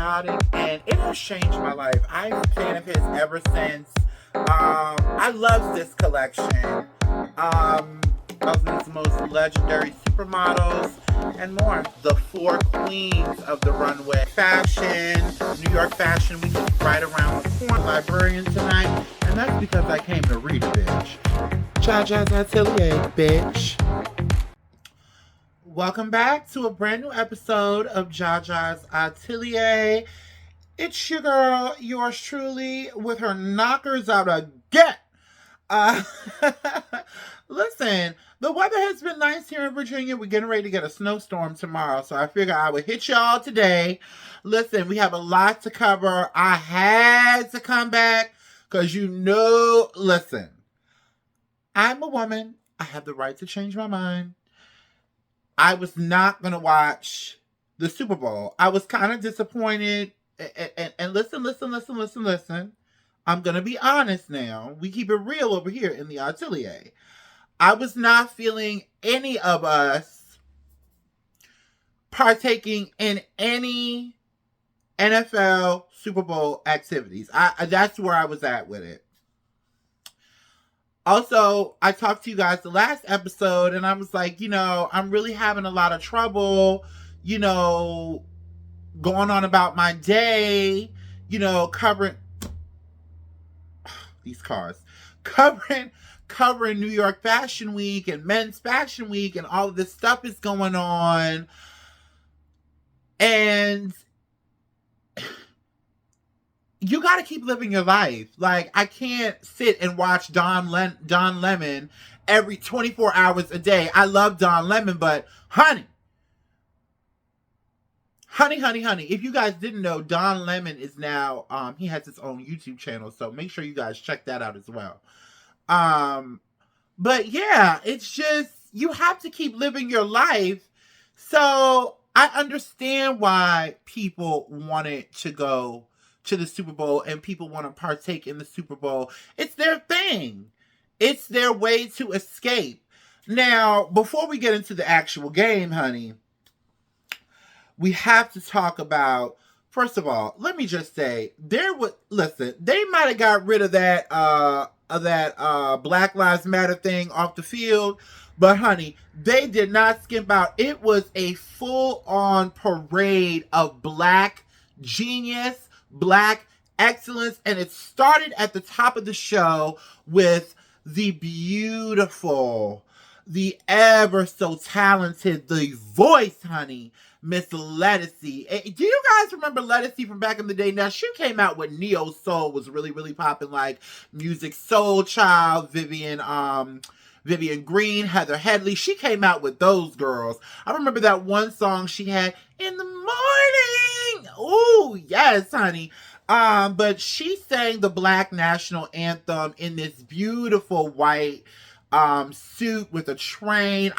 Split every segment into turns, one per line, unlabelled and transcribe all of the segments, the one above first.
Chaotic, and it has changed my life. I'm a fan of his ever since. I love this collection. Of his most legendary supermodels and more. The four queens of the runway. Fashion, New York Fashion Week is right around the corner. Librarian tonight, and that's because I came to read a bitch. Jaja's Atelier, bitch. Welcome back to a brand new episode of Jaja's Atelier. It's your girl, yours truly, with her knockers out again. Uh, Listen, the weather has been nice here in Virginia. We're getting ready to get a snowstorm tomorrow, so I figured I would hit y'all today. Listen, we have a lot to cover. I had to come back because listen, I'm a woman. I have the right to change my mind. I was not going to watch the Super Bowl. I was kind of disappointed. And listen. I'm going to be honest now. We keep it real over here in the Atelier. I was not feeling any of us partaking in any NFL Super Bowl activities. That's where I was at with it. Also, I talked to you guys the last episode, and I was like, I'm really having a lot of trouble, going on about my day, covering these cars, covering New York Fashion Week and Men's Fashion Week, and all of this stuff is going on. And you got to keep living your life. Like, I can't sit and watch Don Lemon every 24 hours a day. I love Don Lemon, but honey, if you guys didn't know, Don Lemon is now, he has his own YouTube channel, so make sure you guys check that out as well. But yeah, it's just, you have to keep living your life. So I understand why people wanted to go to the Super Bowl and people want to partake in the Super Bowl. It's their thing. It's their way to escape. Now, before we get into the actual game, honey, we have to talk about, first of all, let me just say, they might have got rid of that Black Lives Matter thing off the field, but honey, they did not skimp out. It was a full-on parade of Black genius, Black excellence, and it started at the top of the show with the beautiful, the ever so talented, the voice, honey, Miss Ledisi. Do you guys remember Ledisi from back in the day? Now, she came out when Neo Soul was really, really popping, like Music Soul Child, Vivian Green, Heather Headley. She came out with those girls. I remember that one song she had, In the Morning. Ooh, yes, honey. But she sang the Black National Anthem in this beautiful white suit with a train.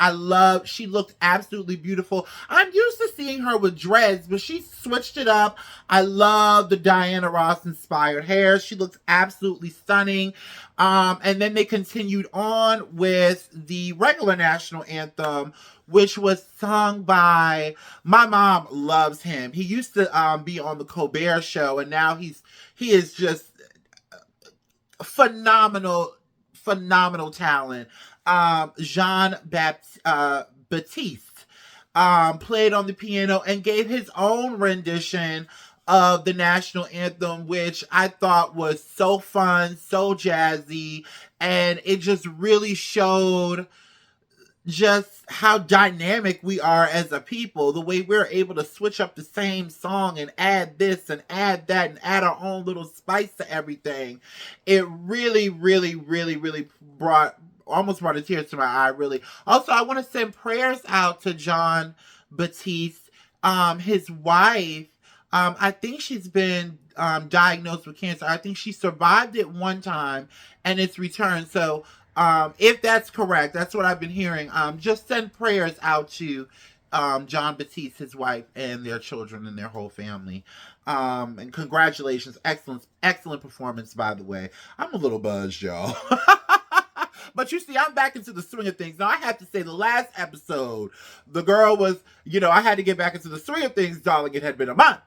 She looked absolutely beautiful. I'm used to seeing her with dreads, but she switched it up. I love the Diana Ross inspired hair. She looks absolutely stunning. And then they continued on with the regular national anthem, which was sung by, my mom loves him. He used to be on the Colbert Show, and now he is just phenomenal talent. Jean Baptiste played on the piano and gave his own rendition of the national anthem, which I thought was so fun, so jazzy, and it just really showed just how dynamic we are as a people, the way we're able to switch up the same song and add this and add that and add our own little spice to everything. It really, really, really, really almost brought a tear to my eye, really. Also, I want to send prayers out to John Batiste. His wife, I think she's been diagnosed with cancer. I think she survived it one time and it's returned. So if that's correct, that's what I've been hearing. Just send prayers out to John Batiste, his wife, and their children and their whole family. And congratulations. Excellent performance, by the way. I'm a little buzzed, y'all. But you see, I'm back into the swing of things. Now, I have to say, the last episode, the girl was, I had to get back into the swing of things, darling. It had been a month.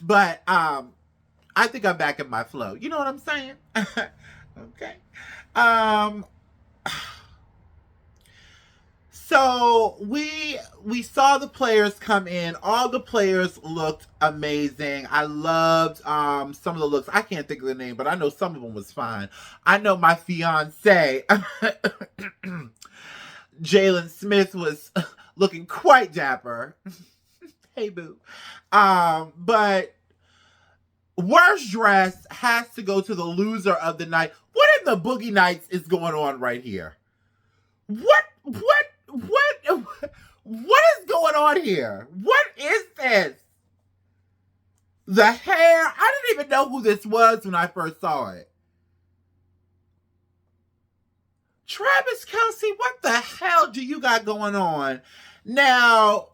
But I think I'm back in my flow. You know what I'm saying? Okay. Um so we saw the players come in. All the players looked amazing. I loved some of the looks. I can't think of the name, but I know some of them was fine. I know my fiance Jalen Smith was looking quite dapper. Hey boo. But worst dress has to go to the loser of the night. What in the Boogie Nights is going on right here? What is going on here? What is this? The hair. I didn't even know who this was when I first saw it. Travis Kelce, what the hell do you got going on? Now,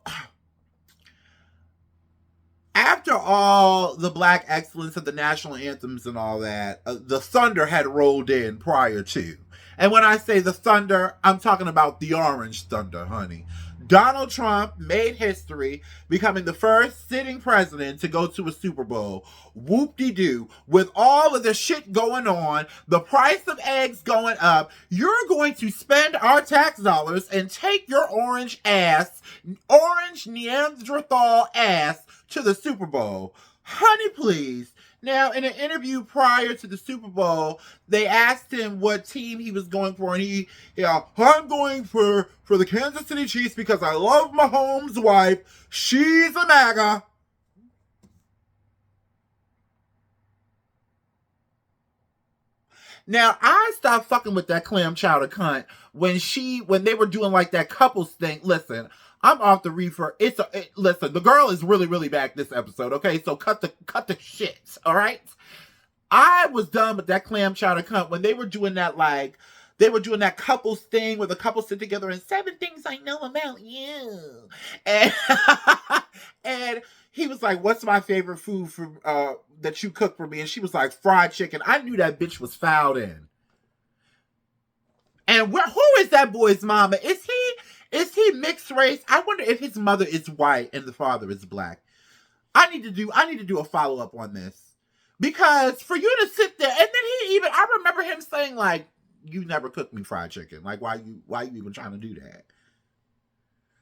after all the black excellence of the national anthems and all that, the Thunder had rolled in prior to. And when I say the Thunder, I'm talking about the Orange Thunder, honey. Donald Trump made history, becoming the first sitting president to go to a Super Bowl. Whoop-de-doo. With all of the shit going on, the price of eggs going up, you're going to spend our tax dollars and take your orange Neanderthal ass to the Super Bowl. Honey, please. Now, in an interview prior to the Super Bowl, they asked him what team he was going for, and I'm going for the Kansas City Chiefs because I love Mahomes' wife. She's a MAGA. Now, I stopped fucking with that clam chowder cunt when they were doing like that couples thing. Listen, I'm off the reefer. Listen, the girl is really, really back this episode. Okay, so cut the shit. All right. I was done with that clam chowder cunt when they were doing that couples thing where the couple sit together and 7 things I know about you, and and he was like, "What's my favorite food that you cook for me?" And she was like, "Fried chicken." I knew that bitch was fouled in. And who is that boy's mama? Is he mixed race? I wonder if his mother is white and the father is black. I need to do a follow up on this. Because for you to sit there, and then I remember him saying like, "You never cooked me fried chicken. Like, why you even trying to do that?"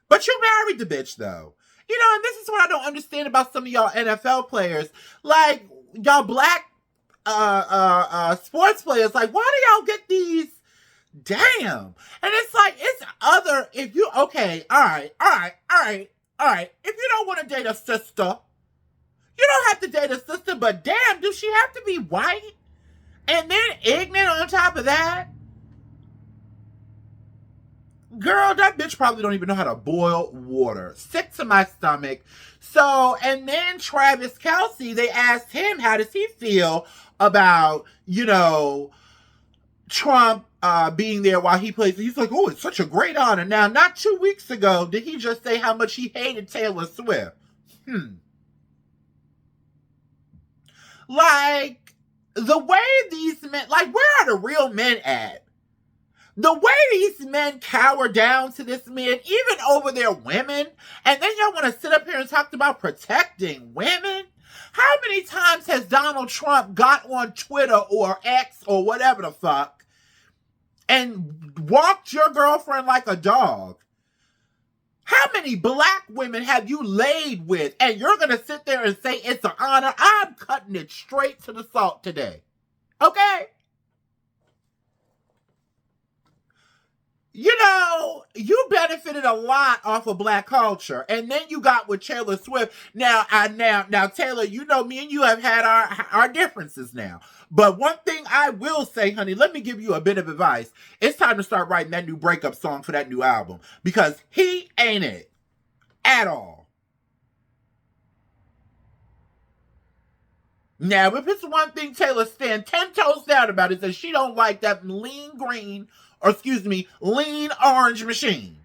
But you married the bitch though. You know, and this is what I don't understand about some of y'all NFL players. Like, y'all black sports players, like, why do y'all get these? Damn. And it's like, if you, okay, all right. If you don't want to date a sister, you don't have to date a sister, but damn, do she have to be white? And then ignorant on top of that? Girl, that bitch probably don't even know how to boil water. Sick to my stomach. So, and then Travis Kelce, they asked him, how does he feel about, Trump being there while he plays? He's like, "Oh, it's such a great honor." Now, not 2 weeks ago did he just say how much he hated Taylor Swift. Like, the way these men, like, where are the real men at? The way these men cower down to this man, even over their women, and then y'all want to sit up here and talk about protecting women? How many times has Donald Trump got on Twitter or X or whatever the fuck and walked your girlfriend like a dog? How many black women have you laid with? And you're going to sit there and say it's an honor? I'm cutting it straight to the salt today. Okay? You benefited a lot off of black culture, and then you got with Taylor Swift. Now Taylor, me and you have had our differences now. But one thing I will say, honey, let me give you a bit of advice. It's time to start writing that new breakup song for that new album, because he ain't it at all. Now, if it's one thing Taylor stand 10 toes down about, is that she don't like that lean orange machine.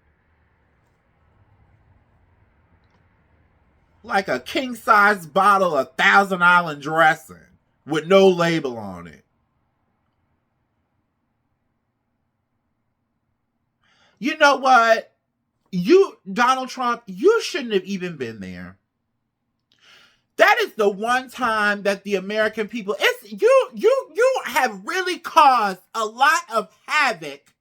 Like a king-size bottle of Thousand Island dressing with no label on it. You know what? Donald Trump, you shouldn't have even been there. That is the one time that the American people, it's you have really caused a lot of havoc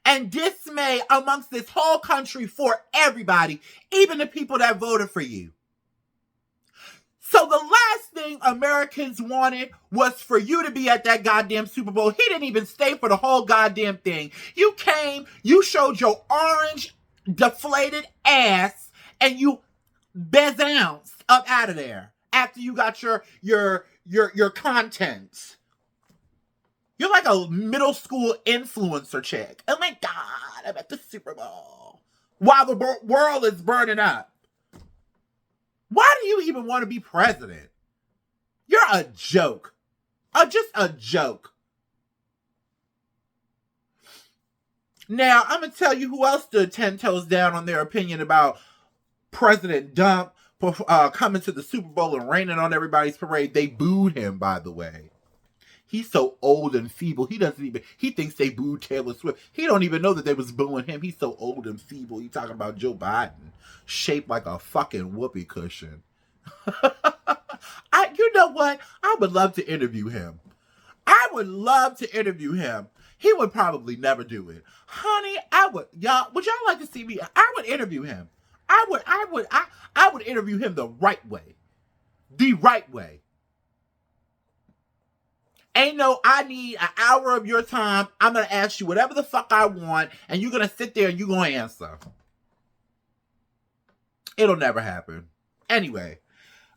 and dismay amongst this whole country for everybody, even the people that voted for you. So the last thing Americans wanted was for you to be at that goddamn Super Bowl. He didn't even stay for the whole goddamn thing. You came, you showed your orange, deflated ass, and you bounced up out of there after you got your content. You're like a middle school influencer chick. Oh my God, I'm at the Super Bowl while the world is burning up. Why do you even want to be president? You're a joke. Just a joke. Now, I'm going to tell you who else stood 10 toes down on their opinion about President Dump coming to the Super Bowl and raining on everybody's parade. They booed him, by the way. He's so old and feeble. He thinks they booed Taylor Swift. He don't even know that they was booing him. He's so old and feeble. He talking about Joe Biden, shaped like a fucking whoopee cushion. You know what? I would love to interview him. He would probably never do it. Honey, would y'all like to see me? I would interview him. I would interview him the right way. The right way. Ain't no, I need an hour of your time. I'm going to ask you whatever the fuck I want, and you're going to sit there and you're going to answer. It'll never happen. Anyway,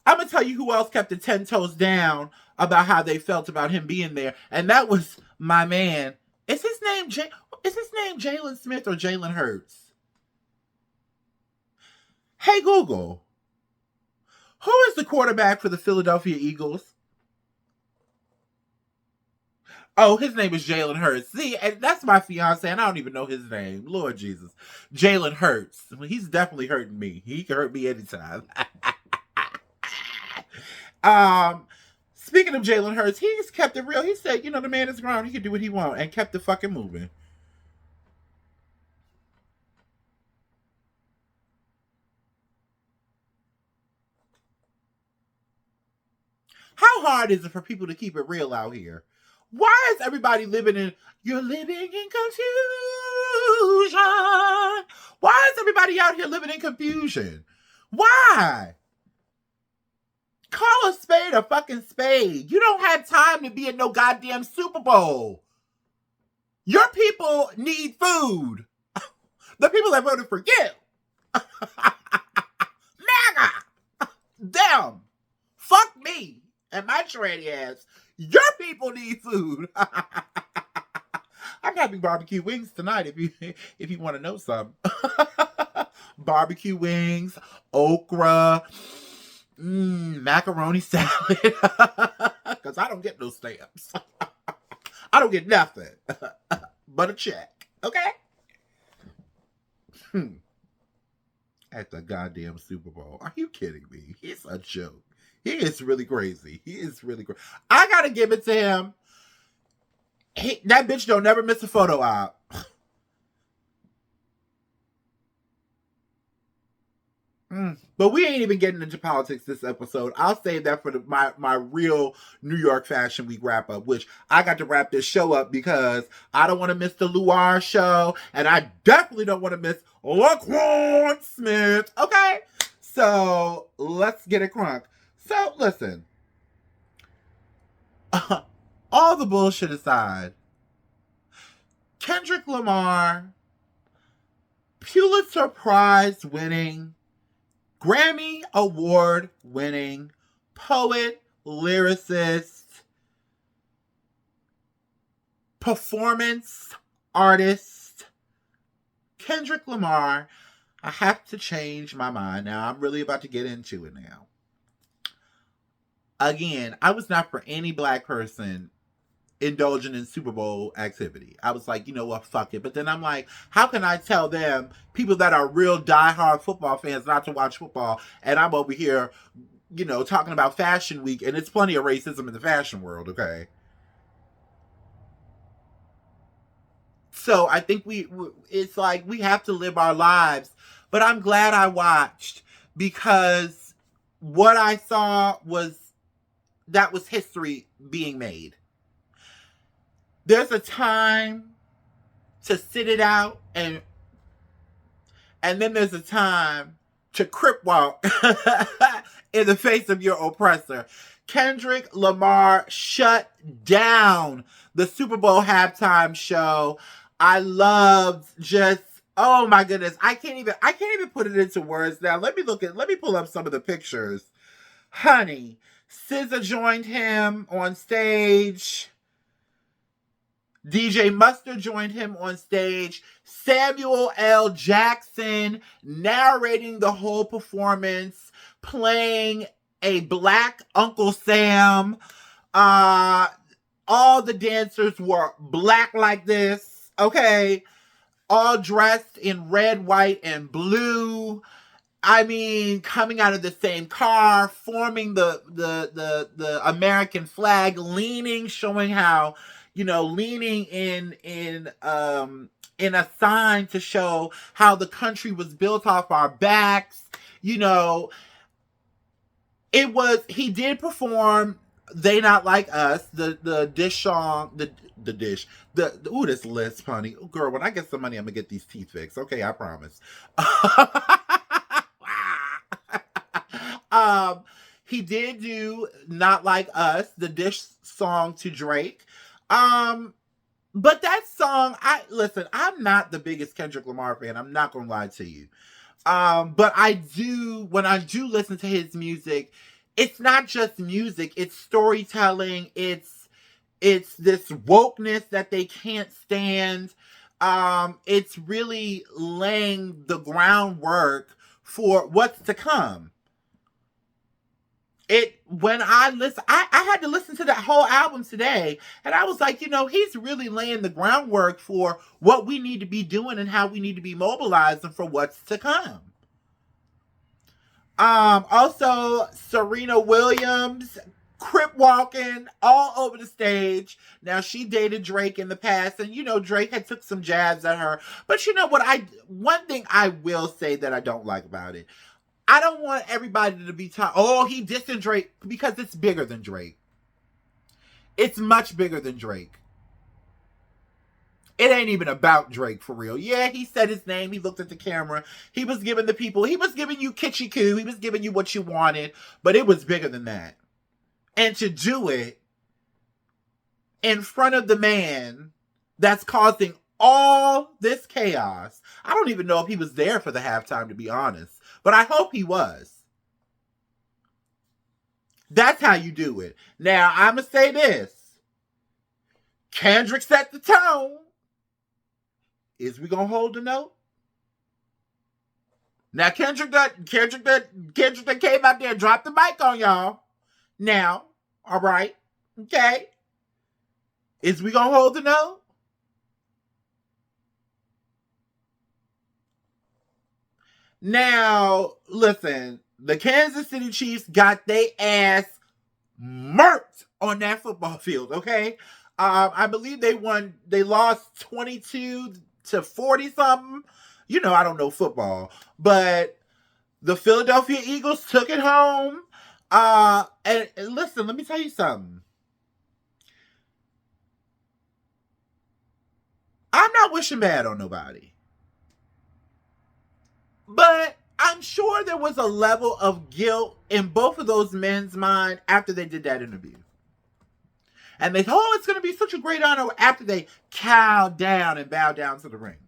I'm going to tell you who else kept the 10 toes down about how they felt about him being there, and that was my man. Is his name Jalen Smith or Jalen Hurts? Hey, Google. Who is the quarterback for the Philadelphia Eagles? Oh, his name is Jalen Hurts. See, and that's my fiance, and I don't even know his name. Lord Jesus. Jalen Hurts. He's definitely hurting me. He can hurt me anytime. Speaking of Jalen Hurts, he's kept it real. He said, the man is grown. He can do what he wants, and kept it fucking moving. How hard is it for people to keep it real out here? Why is everybody you're living in confusion? Why is everybody out here living in confusion? Why? Call a spade a fucking spade. You don't have time to be in no goddamn Super Bowl. Your people need food. The people that voted for you. MAGA. Them. Fuck me and my tranny ass. Your people need food. I'm having barbecue wings tonight if you want to know something. Barbecue wings, okra, macaroni salad. Because I don't get no stamps. I don't get nothing but a check. Okay? At the goddamn Super Bowl. Are you kidding me? It's a joke. He is really crazy. I gotta give it to him. That bitch don't never miss a photo op. But we ain't even getting into politics this episode. I'll save that for my real New York Fashion Week wrap up, which I got to wrap this show up because I don't want to miss the Luar show, and I definitely don't want to miss Laquan Smith. Okay? So let's get it crunk. So, listen. All the bullshit aside, Kendrick Lamar, Pulitzer Prize winning, Grammy Award winning, poet, lyricist, performance artist, Kendrick Lamar. I have to change my mind now. I'm really about to get into it now. Again, I was not for any black person indulging in Super Bowl activity. I was like, you know what, fuck it. But then I'm like, how can I tell them, people that are real diehard football fans, not to watch football, and I'm over here, talking about Fashion Week, and it's plenty of racism in the fashion world, okay? So I think it's like we have to live our lives. But I'm glad I watched, because what I saw was that was history being made. There's a time to sit it out, and then there's a time to crip walk in the face of your oppressor. Kendrick Lamar shut down the Super Bowl halftime show. I loved just, oh my goodness. I can't even put it into words now. Let me pull up some of the pictures. Honey, SZA joined him on stage. DJ Mustard joined him on stage. Samuel L. Jackson narrating the whole performance, playing a black Uncle Sam. All the dancers were black like this, okay? All dressed in red, white, and blue. I mean, coming out of the same car, forming the American flag, leaning, showing how, leaning in a sign to show how the country was built off our backs. He did perform They Not Like Us, the dish song, the dish. Ooh, this list, honey. Ooh, girl, when I get some money, I'm gonna get these teeth fixed. Okay, I promise. um, he did do Not Like Us, the dish song to Drake. But that song, I'm not the biggest Kendrick Lamar fan. I'm not gonna lie to you. But when I do listen to his music, it's not just music, it's storytelling, it's this wokeness that they can't stand. It's really laying the groundwork for what's to come. When I listen, I had to listen to that whole album today, and I was like, he's really laying the groundwork for what we need to be doing and how we need to be mobilizing for what's to come. Also, Serena Williams, crip walking all over the stage. Now, she dated Drake in the past, and Drake had took some jabs at her. But you know what? One thing I will say that I don't like about it, I don't want everybody to be talking, he dissing Drake, because it's bigger than Drake. It's much bigger than Drake. It ain't even about Drake for real. Yeah, he said his name. He looked at the camera. He was giving you kitschy coo. He was giving you what you wanted. But it was bigger than that. And to do it in front of the man that's causing all this chaos. I don't even know if he was there for the halftime, to be honest. But I hope he was. That's how you do it. Now, I'm going to say this. Kendrick set the tone. Is we gonna hold the note? Now Kendrick that came out there and dropped the mic on y'all. Now, all right, okay. Is we gonna hold the note? Now, listen, the Kansas City Chiefs got their ass murked on that football field, okay? I believe they lost 22-40 something. I don't know football, but the Philadelphia Eagles took it home. And listen, let me tell you something. I'm not wishing bad on nobody, but I'm sure there was a level of guilt in both of those men's mind after they did that interview. And they thought, it's going to be such a great honor after they cow down and bow down to the ring.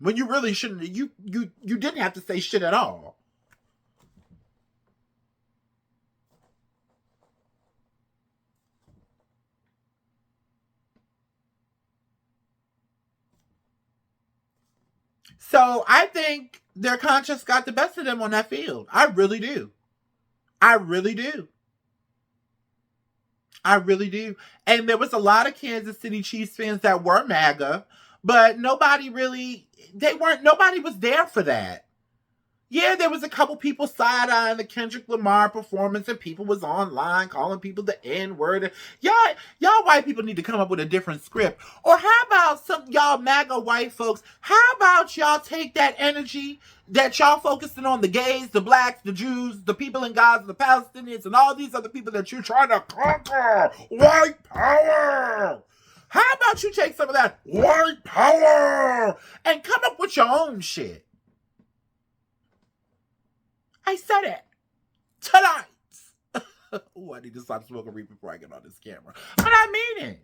When you really shouldn't, you didn't have to say shit at all. So I think their conscience got the best of them on that field. I really do. I really do. I really do. And there was a lot of Kansas City Chiefs fans that were MAGA, but nobody was there for that. Yeah, there was a couple people side-eyeing the Kendrick Lamar performance, and people was online calling people the N-word. Y'all white people need to come up with a different script. Or how about some y'all MAGA white folks, how about y'all take that energy that y'all focusing on the gays, the blacks, the Jews, the people in Gaza, the Palestinians, and all these other people that you're trying to conquer? White power! How about you take some of that white power and come up with your own shit? I said it tonight. Oh, I need to stop smoking weed before I get on this camera. But I mean it.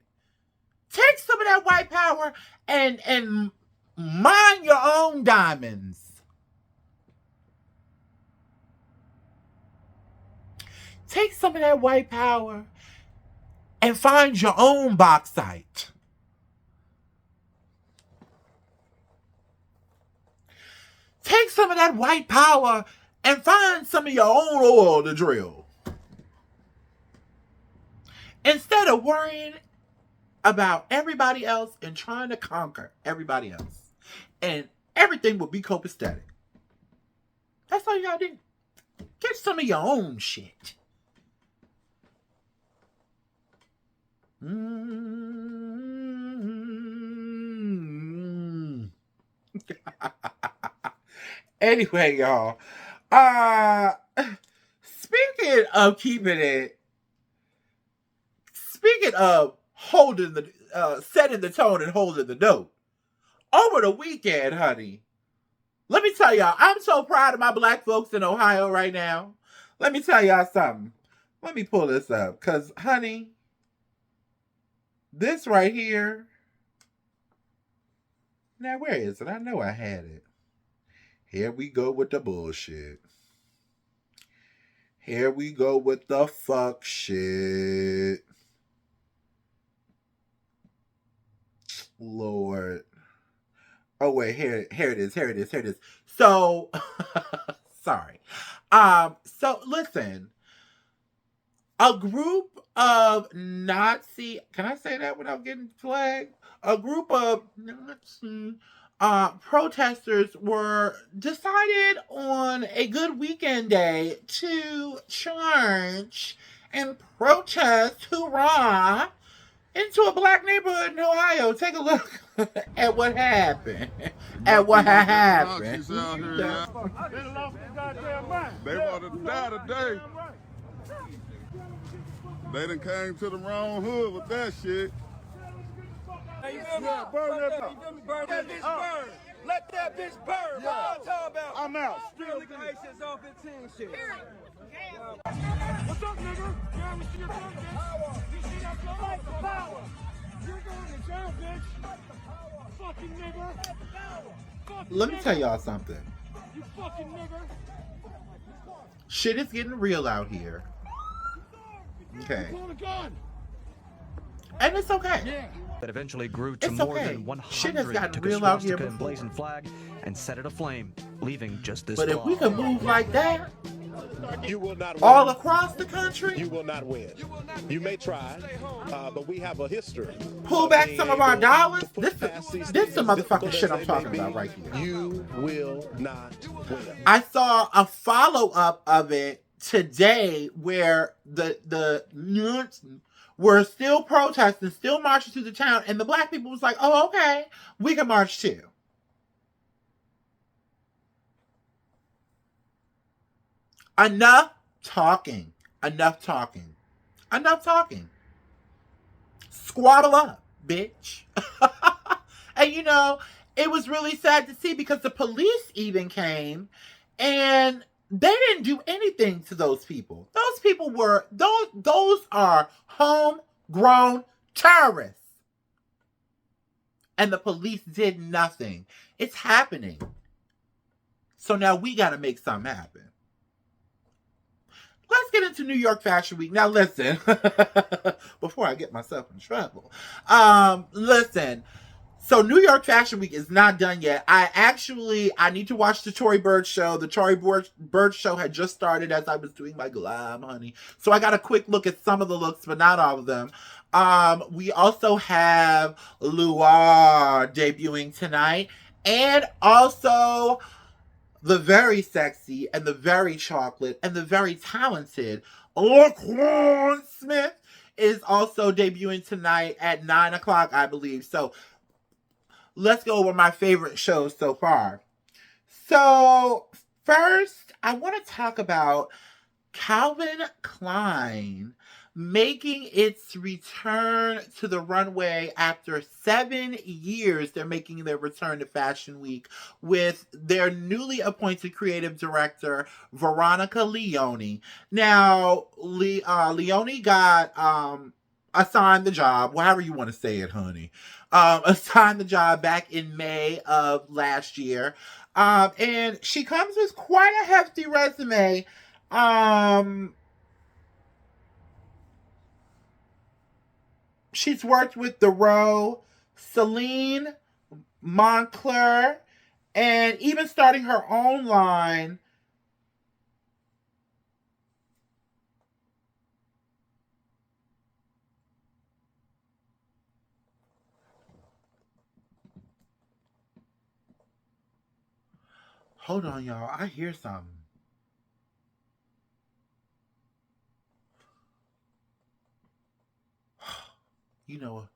Take some of that white power and mine your own diamonds. Take some of that white power and find your own bauxite. Take some of that white power and find some of your own oil to drill. Instead of worrying about everybody else and trying to conquer everybody else. And everything will be copacetic. That's all you gotta do. Get some of your own shit. Anyway, y'all. Speaking of keeping it, speaking of holding the, setting the tone and holding the note, over the weekend, honey, let me tell y'all, I'm so proud of my black folks in Ohio right now. Let me tell y'all something. Let me pull this up, because, honey, this right here, now where is it? I know I had it. Here we go with the bullshit. Here we go with the fuck shit. Lord. Oh wait, here it is. So sorry. So listen. A group of Nazi, can I say that without getting flagged? A group of Nazi protesters were decided on a good weekend day to charge and protest, hoorah, into a black neighborhood in Ohio. Take a look at what happened. At what happened.
They want to die today. They done came to the wrong hood with that shit.
Yeah, burn that bitch burn. Let that bitch burn. Yeah. What I'm talking about?
I'm out.
Still liquidations off 15 shit. What's up, nigga? Yeah, we see your gun, bitch. You see that gun? Fight the power. You're going to jail, bitch. Fucking nigga.
Let me tell y'all something.
You fucking nigga.
Shit is getting real out here. Okay. And it's okay.
Yeah.
That eventually grew to
It's
more
okay.
than 100,
Shit has gotten
took a
real out here
swastika and
before.
blazoned flag and set it aflame, leaving just this
But if we
blob.
can move like that
You will not win.
all across the country,
You will not win. You may try, but we have a history.
pull
of
back
being
some of our
able
dollars,
to put
this
past these
the
things,
motherfucking
as
shit I'm
they
talking
may
about
be.
right here.
You will not win.
I saw a follow-up of it today where the nuns were still protesting, still marching through the town, and the black people was like, oh, okay, we can march too. Enough talking. Enough talking. Enough talking. Squabble up, bitch. And you know, it was really sad to see because the police even came and they didn't do anything to those people. Those people were, those are homegrown terrorists. And the police did nothing. It's happening. So now we got to make something happen. Let's get into New York Fashion Week. Now listen, before I get myself in trouble. Listen. So New York Fashion Week is not done yet. I need to watch the Tory Burch show. The Tory Burch show had just started as I was doing my glam, honey. So I got a quick look at some of the looks, but not all of them. We also have Luar debuting tonight. And also the very sexy and the very chocolate and the very talented Laquan Smith is also debuting tonight at 9 o'clock, I believe. So let's go over my favorite shows so far. So first, I want to talk about Calvin Klein making its return to the runway after 7 years. They're making their return to Fashion Week with their newly appointed creative director, Veronica Leone. Now, Leone got assigned the job, however you want to say it, honey. Assigned the job back in May of last year. And she comes with quite a hefty resume. She's worked with The Row, Celine, Moncler, and even starting her own line. Hold on, y'all. I hear something. You know,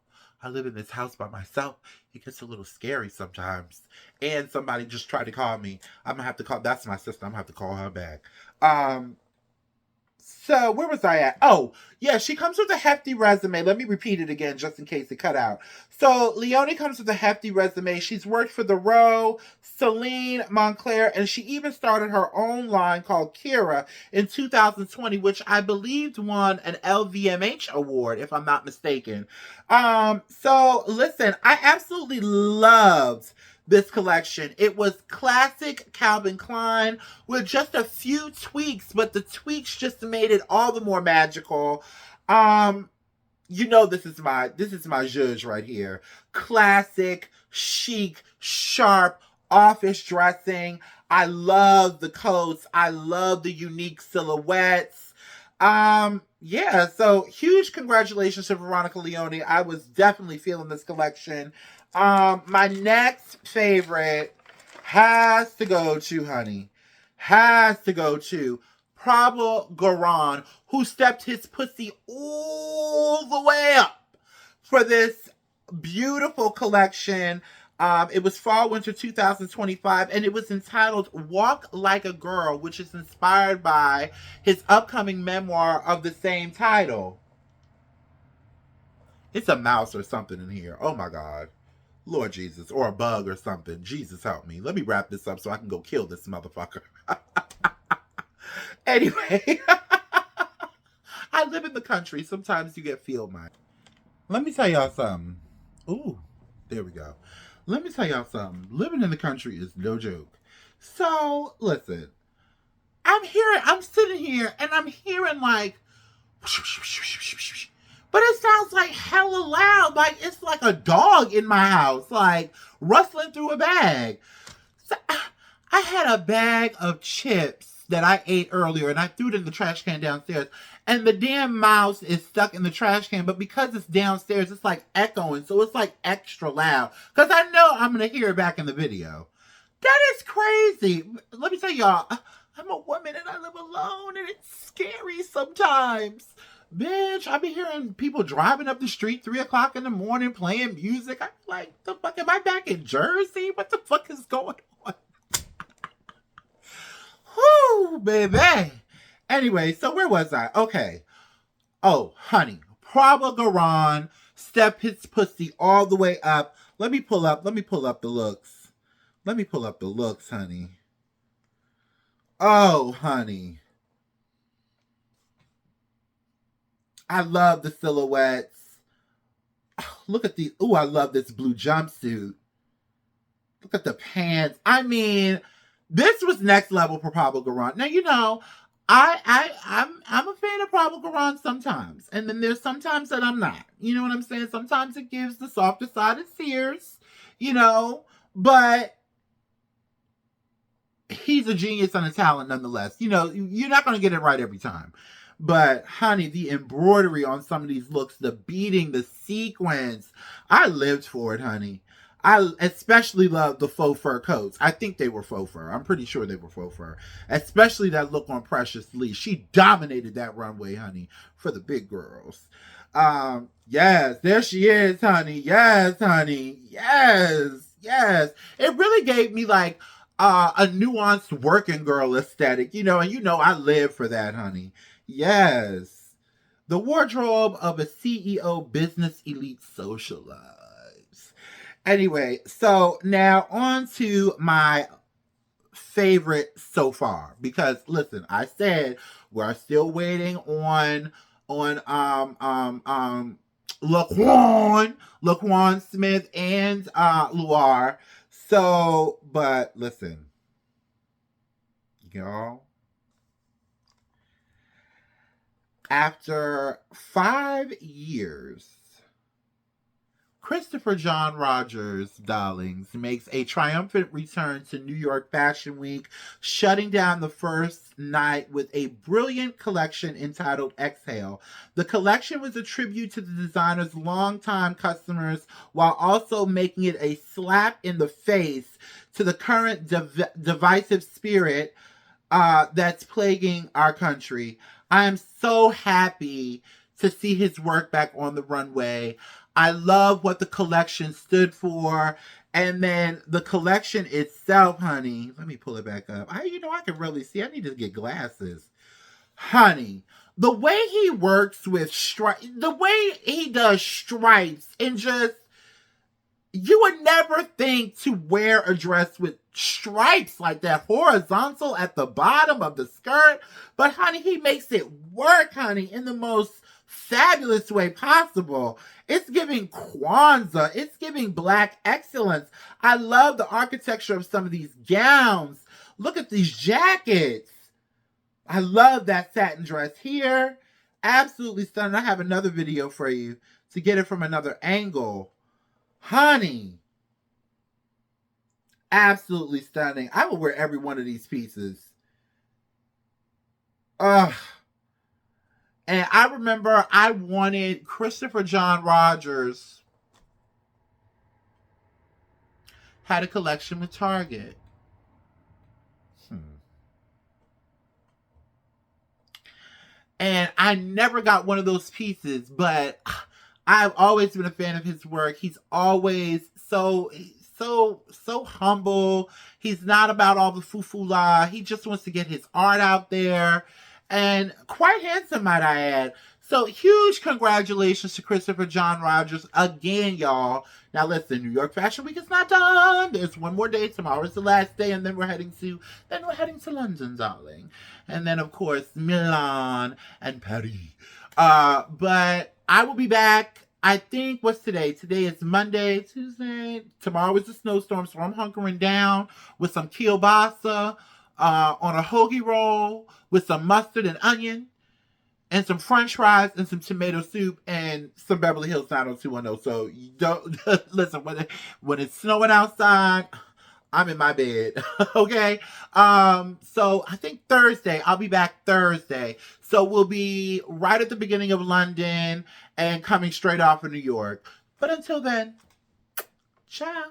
I live in this house by myself. It gets a little scary sometimes. And somebody just tried to call me. I'm going to have to call. That's my sister. I'm going to have to call her back. So where was I at? Oh, yeah, she comes with a hefty resume. Let me repeat it again just in case it cut out. So Leone comes with a hefty resume. She's worked for The Row, Celine, Moncler, and she even started her own line called Kira in 2020, which I believed won an LVMH award, if I'm not mistaken. So listen, I absolutely loved this collection. It was classic Calvin Klein with just a few tweaks, but the tweaks just made it all the more magical. You know, this is my zhuzh right here. Classic, chic, sharp, office dressing. I love the coats. I love the unique silhouettes. Yeah, so huge congratulations to Veronica Leone. I was definitely feeling this collection. My next favorite has to go to, honey, has to go to Prabal Gurung, who stepped his pussy all the way up for this beautiful collection. It was fall winter 2025, and it was entitled Walk Like a Girl, which is inspired by his upcoming memoir of the same title. It's a mouse or something in here. Oh my God. Lord Jesus, or a bug or something. Jesus help me. Let me wrap this up so I can go kill this motherfucker. Anyway, I live in the country. Sometimes you get field mice. Let me tell y'all something. Ooh, there we go. Let me tell y'all something. Living in the country is no joke. So, listen. I'm sitting here and I'm hearing like, but it sounds like hella loud. Like it's like a dog in my house, like rustling through a bag. So I had a bag of chips that I ate earlier and I threw it in the trash can downstairs. And the damn mouse is stuck in the trash can, but because it's downstairs, it's like echoing. So it's like extra loud. Because I know I'm going to hear it back in the video. That is crazy. Let me tell y'all, I'm a woman and I live alone and it's scary sometimes. Bitch, I be hearing people driving up the street 3 o'clock in the morning playing music. I'm like, the fuck, am I back in Jersey? What the fuck is going on? Whoo, baby. Anyway, so where was I? Okay. Oh, honey. Prabal Gurung stepped his pussy all the way up. Let me pull up the looks. Let me pull up the looks, honey. Oh, honey. I love the silhouettes. Look at the, ooh, I love this blue jumpsuit. Look at the pants. I mean, this was next level for Prabal Gurung. Now, you know, I'm a fan of Prabal Gurung sometimes. And then there's sometimes that I'm not. You know what I'm saying? Sometimes it gives the softer side of Sears, you know, but he's a genius and a talent nonetheless. You know, you're not going to get it right every time. But, honey, the embroidery on some of these looks, the beading, the sequins, I lived for it, honey. I especially love the faux fur coats. I think they were faux fur. I'm pretty sure they were faux fur. Especially that look on Precious Lee. She dominated that runway, honey, for the big girls. Yes, there she is, honey. Yes, honey. Yes, yes. It really gave me like a nuanced working girl aesthetic, and I live for that, honey. Yes. The wardrobe of a CEO business elite socialites. Anyway, so now on to my favorite so far, because listen, I said we're still waiting on Laquan Smith and Luar. So, but listen, y'all, after 5 years, Christopher John Rogers, darlings, makes a triumphant return to New York Fashion Week, shutting down the first night with a brilliant collection entitled Exhale. The collection was a tribute to the designer's longtime customers, while also making it a slap in the face to the current divisive spirit that's plaguing our country. I am so happy to see his work back on the runway. I love what the collection stood for. And then the collection itself, honey. Let me pull it back up. I can really see. I need to get glasses. Honey, the way he works with the way he does stripes and just, you would never think to wear a dress with stripes like that, horizontal at the bottom of the skirt. But honey, he makes it work, honey, in the most fabulous way possible. It's giving Kwanzaa. It's giving Black excellence. I love the architecture of some of these gowns. Look at these jackets. I love that satin dress here. Absolutely stunning. I have another video for you to get it from another angle. Honey. Absolutely stunning. I will wear every one of these pieces. Ugh. And I remember I wanted Christopher John Rogers had a collection with Target. And I never got one of those pieces, but I've always been a fan of his work. He's always so humble. He's not about all the foo-foo-la. He just wants to get his art out there. And quite handsome, might I add. So huge congratulations to Christopher John Rogers again, y'all. Now listen, New York Fashion Week is not done. There's one more day. Tomorrow is the last day, and then we're heading to London, darling. And then of course Milan and Paris. But I will be back. I think, what's today? Today is Monday, Tuesday. Tomorrow is a snowstorm, so I'm hunkering down with some kielbasa on a hoagie roll with some mustard and onion and some french fries and some tomato soup and some Beverly Hills 90210. So you don't listen, when it's snowing outside, I'm in my bed. Okay. So I think Thursday, I'll be back Thursday. So we'll be right at the beginning of London and coming straight off of New York. But until then, ciao.